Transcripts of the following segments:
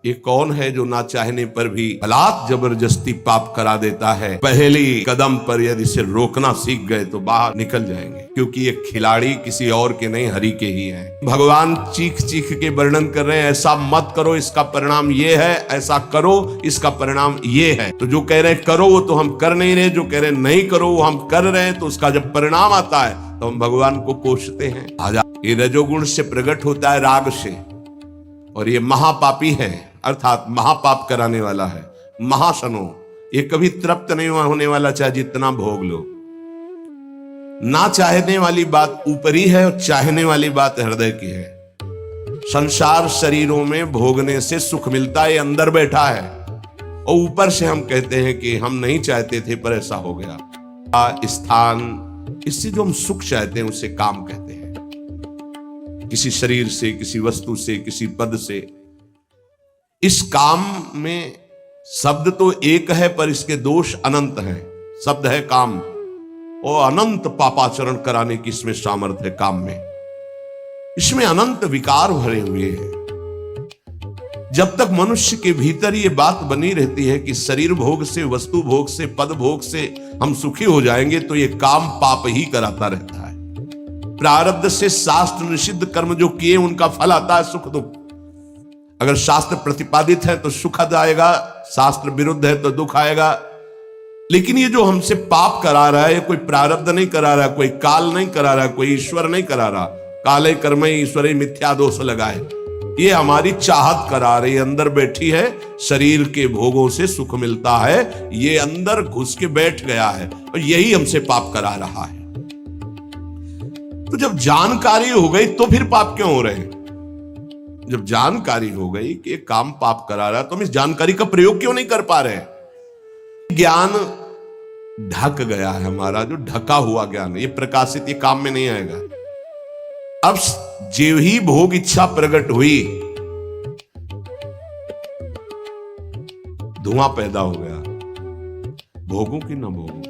ये कौन है जो ना चाहने पर भी हालात जबरदस्ती पाप करा देता है? पहली कदम पर यदि इसे रोकना सीख गए तो बाहर निकल जाएंगे, क्योंकि ये खिलाड़ी किसी और के नहीं, हरि के ही हैं। भगवान चीख चीख के वर्णन कर रहे हैं, ऐसा मत करो इसका परिणाम ये है, ऐसा करो इसका परिणाम ये है। तो जो कह रहे हैं करो वो तो हम कर नहीं रहे, जो कह रहे हैं नहीं करो वो हम कर रहे हैं। तो उसका जब परिणाम आता है तो हम भगवान को कोसते हैं। ये रजोगुण से प्रकट होता है, राग से, और ये महापापी है, अर्थात महापाप कराने वाला है, महाशनो। ये कभी तृप्त नहीं होने वाला, चाहे जितना भोग लो। ना चाहने वाली बात ऊपरी है और चाहने वाली बात हृदय की है। संसार शरीरों में भोगने से सुख मिलता है, अंदर बैठा है, और ऊपर से हम कहते हैं कि हम नहीं चाहते थे पर ऐसा हो गया। स्थान, इससे जो हम सुख चाहते हैं उसे काम कहते हैं। किसी शरीर से, किसी वस्तु से, किसी पद से। इस काम में शब्द तो एक है पर इसके दोष अनंत हैं। शब्द है काम, और अनंत पापाचरण कराने की इसमें सामर्थ्य है। काम में इसमें अनंत विकार भरे हुए हैं। जब तक मनुष्य के भीतर ये बात बनी रहती है कि शरीर भोग से, वस्तु भोग से, पद भोग से हम सुखी हो जाएंगे, तो ये काम पाप ही कराता रहता है। प्रारब्ध से शास्त्र निषिद्ध कर्म जो किए उनका फल आता है सुख दुख। अगर शास्त्र प्रतिपादित है तो सुखद आएगा, शास्त्र विरुद्ध है तो दुख आएगा। लेकिन ये जो हमसे पाप करा रहा है, ये कोई प्रारब्ध नहीं करा रहा, कोई काल नहीं करा रहा, कोई ईश्वर नहीं करा रहा। काले कर्मे ईश्वरे मिथ्या दोष लगाए, ये हमारी चाहत करा रही, अंदर बैठी है। शरीर के भोगों से सुख मिलता है, ये अंदर घुस के बैठ गया है, और यही हमसे पाप करा रहा है। तो जब जानकारी हो गई तो फिर पाप क्यों हो रहे हैं? जब जानकारी हो गई कि काम पाप करा रहा है, तो हम इस जानकारी का प्रयोग क्यों नहीं कर पा रहे हैं? ज्ञान ढक गया है हमारा, जो ढका हुआ ज्ञान, ये प्रकाशित, ये काम में नहीं आएगा। अब जो ही भोग इच्छा प्रकट हुई, धुआं पैदा हो गया। भोगों की ना भोगों,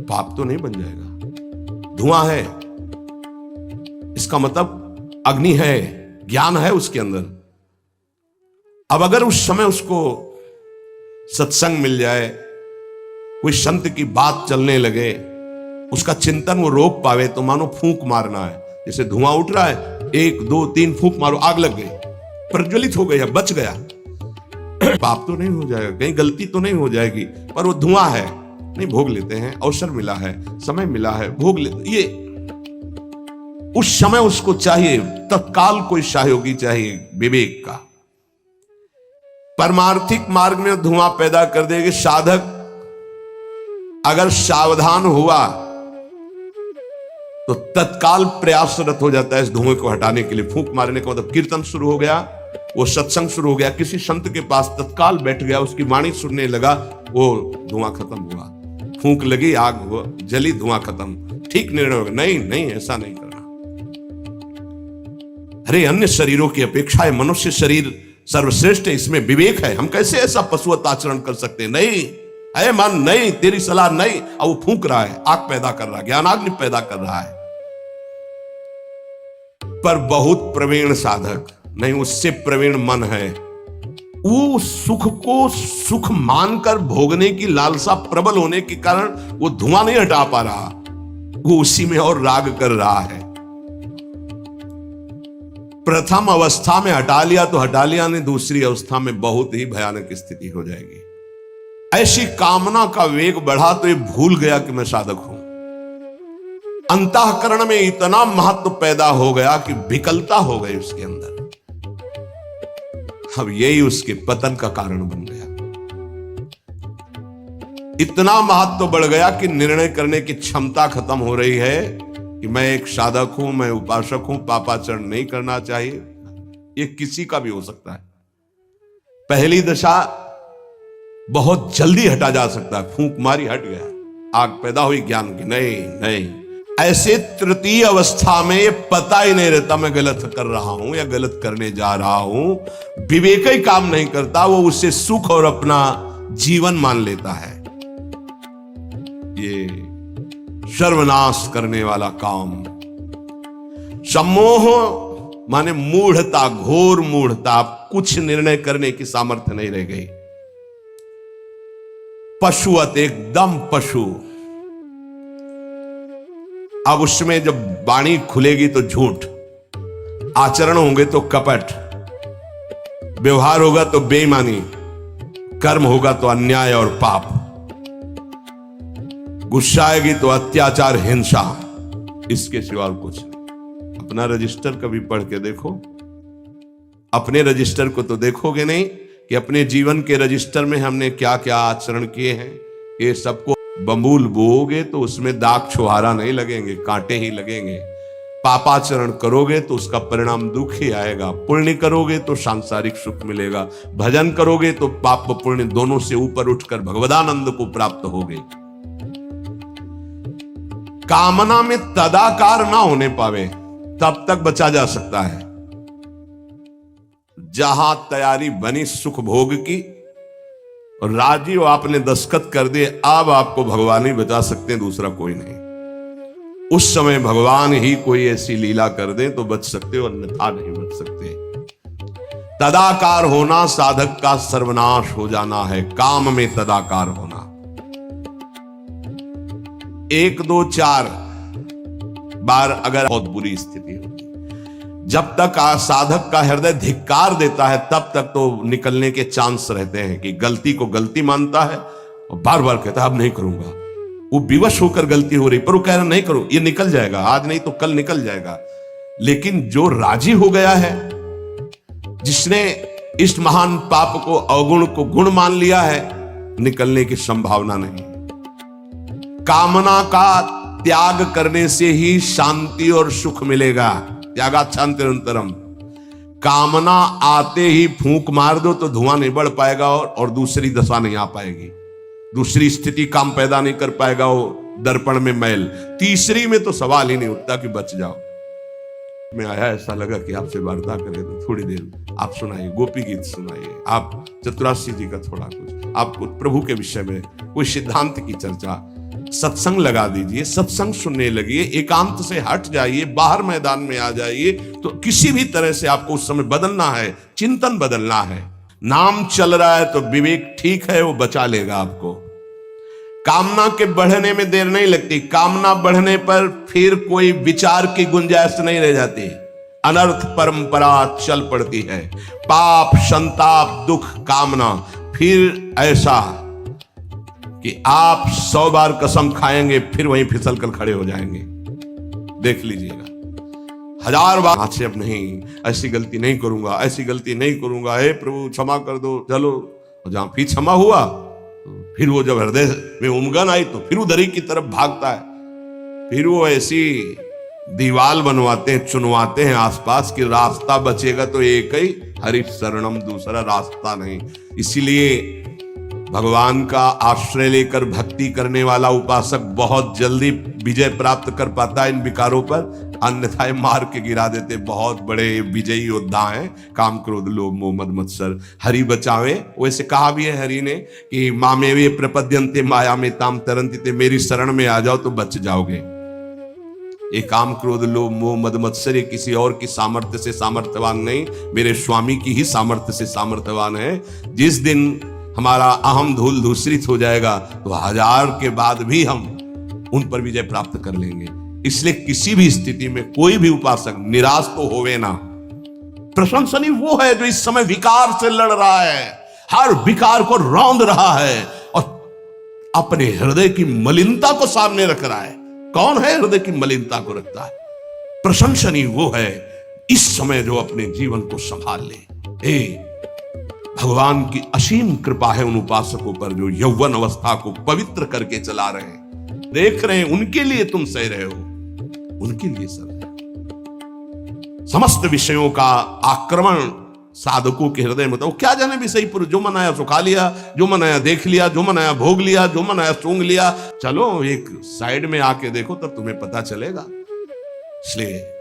पाप तो नहीं बन जाएगा। धुआं है, इसका मतलब अग्नि है, ज्ञान है उसके अंदर। अब अगर उस समय उसको सत्संग मिल जाए, कोई संत की बात चलने लगे, उसका चिंतन वो रोक पावे, तो मानो फूंक मारना है। जैसे धुआं उठ रहा है, 1 2 3 फूंक मारो, आग लग गई, प्रज्वलित हो गया, बच गया। पाप तो नहीं हो जाएगा, कहीं गलती तो नहीं हो जाएगी, पर वो धुआं है, नहीं भोग लेते हैं, अवसर मिला है, समय मिला है, भोग लेते। ये उस समय उसको चाहिए, तत्काल कोई सहयोगी चाहिए विवेक का। परमार्थिक मार्ग में धुआं पैदा कर देगी। साधक अगर सावधान हुआ तो तत्काल प्रयासरत हो जाता है इस धुएं को हटाने के लिए। फूंक मारने का मतलब कीर्तन शुरू हो गया, वो सत्संग शुरू हो गया, किसी संत के पास तत्काल बैठ गया, उसकी वाणी सुनने लगा, वो धुआं खत्म हुआ। फूंक लगी, आग जली, धुआं खत्म, ठीक निर्णय हो गया। नहीं नहीं, ऐसा नहीं करना। अरे अन्य शरीरों की अपेक्षा मनुष्य शरीर सर्वश्रेष्ठ है, इसमें विवेक है, हम कैसे ऐसा पशुवत आचरण कर सकते हैं? नहीं, अरे मन नहीं, तेरी सलाह नहीं। अब वो फूंक रहा है, आग पैदा कर रहा है, ज्ञानाग्नि पैदा कर रहा है। पर बहुत प्रवीण साधक नहीं, उससे प्रवीण मन है, वो सुख को सुख मानकर भोगने की लालसा प्रबल होने के कारण वो धुआं नहीं हटा पा रहा, वो उसी में और राग कर रहा है। प्रथम अवस्था में हटा लिया तो हटा लिया, नहीं दूसरी अवस्था में बहुत ही भयानक स्थिति हो जाएगी। ऐसी कामना का वेग बढ़ा तो ये भूल गया कि मैं साधक हूं। अंतःकरण में इतना महत्व पैदा हो गया कि विकलता हो गई उसके अंदर। अब यही उसके पतन का कारण बन गया। इतना महत्व बढ़ गया कि निर्णय करने की क्षमता खत्म हो रही है कि मैं एक साधक हूं, मैं उपासक हूं, पापाचरण नहीं करना चाहिए। ये किसी का भी हो सकता है। पहली दशा बहुत जल्दी हटा जा सकता है, फूंक मारी हट गया, आग पैदा हुई ज्ञान की। नहीं नहीं, ऐसे तृतीय अवस्था में ये पता ही नहीं रहता मैं गलत कर रहा हूं या गलत करने जा रहा हूं। विवेक ही काम नहीं करता, वो उससे सुख और अपना जीवन मान लेता है। ये सर्वनाश करने वाला काम। सम्मोह माने मूढ़ता, घोर मूढ़ता, कुछ निर्णय करने की सामर्थ्य नहीं रह गई। पशुवत, एकदम पशु। अब उसमें जब वाणी खुलेगी तो झूठ, आचरण होंगे तो कपट, व्यवहार होगा तो बेईमानी, कर्म होगा तो अन्याय और पाप, गुस्सा आएगी तो अत्याचार, हिंसा, इसके सिवा कुछ नहीं। अपना रजिस्टर कभी पढ़ के देखो, अपने रजिस्टर को तो देखोगे नहीं कि अपने जीवन के रजिस्टर में हमने क्या क्या आचरण किए हैं। ये सबको बमूल बोओगे तो उसमें दाग छुहारा नहीं लगेंगे, कांटे ही लगेंगे। पापाचरण करोगे तो उसका परिणाम दुख ही आएगा, पुण्य करोगे तो सांसारिक सुख मिलेगा, भजन करोगे तो पाप व पुण्य दोनों से ऊपर उठकर भगवदानंद को प्राप्त होगे। कामना में तदाकार ना होने पावे तब तक बचा जा सकता है। जहां तैयारी बनी सुख भोग की और राजी हो आपने दस्तखत कर दिए, अब आपको भगवान ही बचा सकते हैं, दूसरा कोई नहीं। उस समय भगवान ही कोई ऐसी लीला कर दे तो बच सकते हो, अन्यथा नहीं बच सकते। तदाकार होना साधक का सर्वनाश हो जाना है। काम में तदाकार होना, 1 2 4 बार अगर बहुत बुरी स्थिति होगी, जब तक साधक का हृदय धिक्कार देता है तब तक तो निकलने के चांस रहते हैं कि गलती को गलती मानता है और बार बार कहता है अब नहीं करूंगा। वो विवश होकर गलती हो रही पर वो कह रहा नहीं करो, ये निकल जाएगा, आज नहीं तो कल निकल जाएगा। लेकिन जो राजी हो गया है, जिसने इस महान पाप को, अवगुण को गुण मान लिया है, निकलने की संभावना नहीं। कामना का त्याग करने से ही शांति और सुख मिलेगा। त्यागात् शांतिरंतरम। कामना आते ही फूंक मार दो तो धुआं नहीं बढ़ पाएगा और दूसरी दशा नहीं आ पाएगी, दूसरी स्थिति काम पैदा नहीं कर पाएगा, वो दर्पण में मैल। तीसरी में तो सवाल ही नहीं उठता कि बच जाओ। मैं आया, ऐसा लगा कि आपसे वार्ता करें तो थोड़ी देर आप सुनाइए, गोपी गीत सुनाइए, आप चतुराशी जी का थोड़ा कुछ, आप प्रभु के विषय में कोई सिद्धांत की चर्चा, सत्संग लगा दीजिए, सत्संग सुनने लगिए, एकांत से हट जाइए, बाहर मैदान में आ जाइए। तो किसी भी तरह से आपको उस समय बदलना है, चिंतन बदलना है। नाम चल रहा है तो विवेक ठीक है, वो बचा लेगा आपको। कामना के बढ़ने में देर नहीं लगती, कामना बढ़ने पर फिर कोई विचार की गुंजाइश नहीं रह जाती, अनर्थ परंपरा चल पड़ती है। पाप, संताप, दुख, कामना, फिर ऐसा कि आप 100 बार कसम खाएंगे फिर वहीं फिसल कर खड़े हो जाएंगे। देख लीजिएगा, 1000 बार हाथ से अब नहीं, ऐसी गलती नहीं करूंगा, ऐसी गलती नहीं करूंगा, हे प्रभु क्षमा कर दो, चलो। और जहां फिर क्षमा हुआ तो फिर वो जब हृदय में उमगन आई तो फिर उधर ही की तरफ भागता है। फिर वो ऐसी दीवाल बनवाते हैं, चुनवाते हैं आसपास कि रास्ता बचेगा तो एक ही, हरि शरणम, दूसरा रास्ता नहीं। इसीलिए भगवान का आश्रय लेकर भक्ति करने वाला उपासक बहुत जल्दी विजय प्राप्त कर पाता है इन विकारों पर, अन्यथा मार के गिरा देते। बहुत बड़े विजयी योद्धा हैं, काम, क्रोध, लोभ, मोह, मद, मत्सर, हरि बचावे। वैसे कहा भी है हरि ने कि मामेवे प्रपद्यन्ते माया में ताम तरन्ति, मेरी शरण में आ जाओ तो बच जाओगे। ये काम, क्रोध, लोभ, मोह, मद, मत्सर ये किसी और की सामर्थ्य से सामर्थ्यवान नहीं, मेरे स्वामी की ही सामर्थ्य से सामर्थ्यवान है। जिस दिन हमारा अहम धूल धूसरित हो जाएगा तो 1000 के बाद भी हम उन पर विजय प्राप्त कर लेंगे। इसलिए किसी भी स्थिति में कोई भी उपासक निराश तो होवे ना। प्रशंसनीय वो है जो इस समय विकार से लड़ रहा है, हर विकार को रौंद रहा है और अपने हृदय की मलिनता को सामने रख रहा है। कौन है हृदय की मलिनता को रखता है? प्रशंसनीय वो है इस समय जो अपने जीवन को संभाल ले। भगवान की असीम कृपा है उन उपासकों पर जो यौवन अवस्था को पवित्र करके चला रहे हैं। देख रहे हैं, उनके लिए तुम सह रहे हो, उनके लिए सह रहे हो। समस्त विषयों का आक्रमण साधकों के हृदय में, तो क्या जाने विषय पुरुष, जो मनाया सो खा लिया, जो मनाया देख लिया, जो मनाया भोग लिया, जो मनाया सूंघ लिया। चलो एक साइड में आके देखो तब तुम्हें पता चलेगा। इसलिए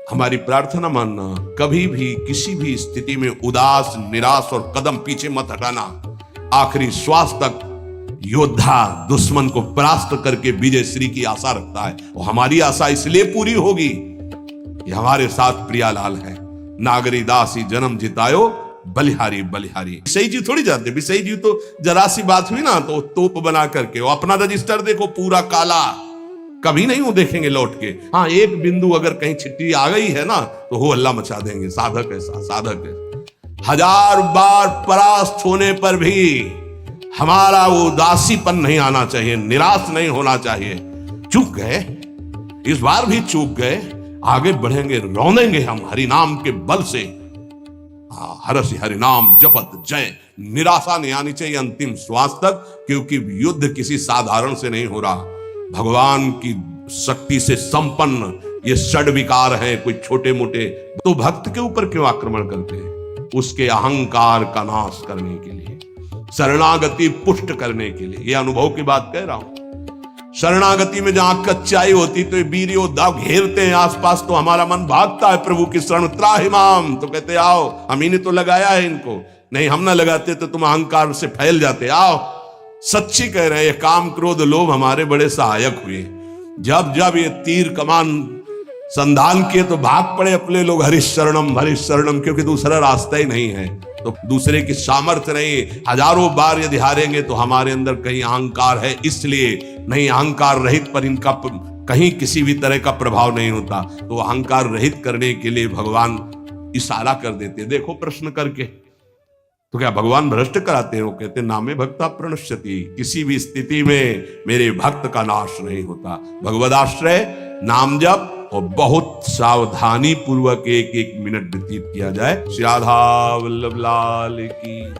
हमारी प्रार्थना मानना, कभी भी किसी भी स्थिति में उदास, निराश और कदम पीछे मत हटाना। आखिरी श्वास तक योद्धा दुश्मन को परास्त करके विजय श्री की आशा रखता है। और हमारी आशा इसलिए पूरी होगी कि हमारे साथ प्रियालाल है, नागरी दासी जन्म जितायो बलिहारी बलिहारी। सही जी थोड़ी जाते भी, सही जी तो जरा सी बात हुई ना तो तोप बना करके वो अपना रजिस्टर देखो पूरा काला, कभी नहीं वो देखेंगे लौट के। हाँ एक बिंदु अगर कहीं छिट्टी आ गई है ना तो वो हल्ला मचा देंगे, साधक ऐसा साधक है। 1000 बार परास्त होने पर भी हमारा वो उदासीपन नहीं आना चाहिए, निराश नहीं होना चाहिए। चूक गए, इस बार भी चूक गए, आगे बढ़ेंगे, रौंदेंगे हम हरिनाम के बल से। हरसि हरिनाम जपत जय, निराशा नहीं आनी चाहिए अंतिम श्वास तक, क्योंकि युद्ध किसी साधारण से नहीं हो रहा, भगवान की शक्ति से संपन्न ये षड विकार हैं, कोई छोटे मोटे। तो भक्त के ऊपर क्यों आक्रमण करते हैं? उसके अहंकार का नाश करने के लिए, शरणागति पुष्ट करने के लिए। ये अनुभव की बात कह रहा हूं। शरणागति में जहां कच्चाई होती तो वीर योद्धा घेरते हैं आसपास, तो हमारा मन भागता है प्रभु की शरण, त्राहिमाम, तो कहते आओ, हम ही ने तो लगाया है इनको, नहीं हम ना लगाते तो तुम अहंकार से फैल जाते, आओ। सच्ची कह रहे हैं, ये काम क्रोध लोभ हमारे बड़े सहायक हुए। जब जब ये तीर कमान संधान किए तो भाग पड़े अपने लोग, हरिश शरणम, क्योंकि दूसरा रास्ता ही नहीं है। तो दूसरे की सामर्थ्य नहीं, हजारों बार यदि हारेंगे तो हमारे अंदर कहीं अहंकार है, इसलिए नहीं, अहंकार रहित पर इनका कहीं किसी भी तरह का प्रभाव नहीं होता। तो अहंकार रहित करने के लिए भगवान इशारा कर देते, देखो प्रश्न करके। तो क्या भगवान भ्रष्ट कराते हैं? वो कहते नामे भक्ता प्रणश्यति, किसी भी स्थिति में मेरे भक्त का नाश नहीं होता। भगवदाश्रय, नाम जप और बहुत सावधानी पूर्वक एक एक मिनट व्यतीत किया जाए। श्री राधा वल्लभ लाल की।